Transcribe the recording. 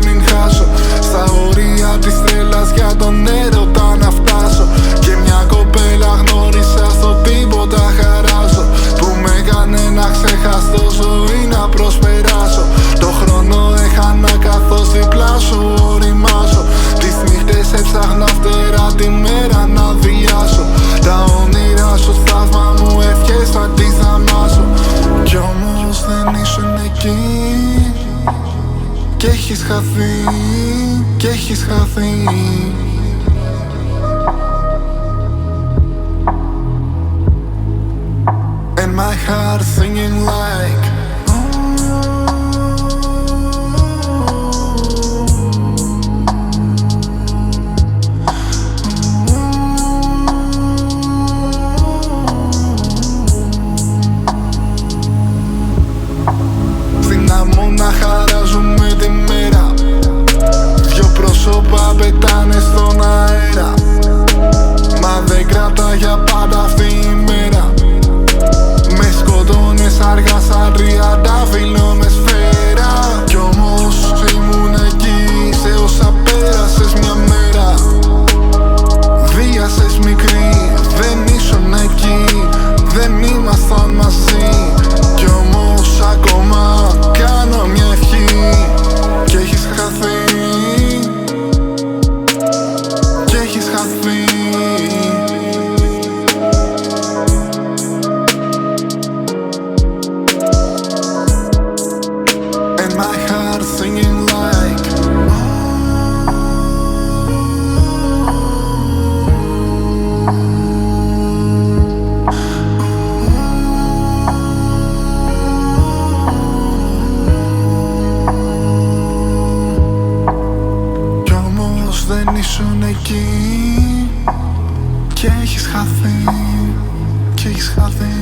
μην χάσω. Στα όρια της τρέλας για τον έρωτα να φτάσω. Και μια κοπέλα γνώρισα στο τίποτα χαράζω, που με έκανε να ξεχαστώ ζωή να προσπεράσω. Το χρόνο έχανα καθώς δίπλα σου οριμάζω. Τις νύχτες έψαχνα φτερά τη μέρα να διάσω. Τα όνειρά σου θαύμα μου ευχές θα τις δαμάσω. Κι όμως δεν ήσουν εκεί. Κι έχεις χαθεί, κι έχεις χαθεί. And my heart singing like στην άμμο να χαράζουμε τη μέρα. Δυο πρόσωπα πετάνε στον αέρα. Μα δεν κρατά για πάντα αυτή η μέρα. Με σκοτώνες αργά σαν 30 φίλο με σφαίρα. Κι όμως ήμουν εκεί σε όσα πέρασες μια μέρα. Βίασες μικρή, δεν ήσουν εκεί. Δεν ήμασταν μαζί. Κι όμως ακόμα κάνω μια ευχή. Κι έχεις χαθεί, κι έχεις χαθεί. And my heart singing like κι όμως δεν ήσουν εκεί. Κι έχεις χαθεί, κι έχεις χαθεί.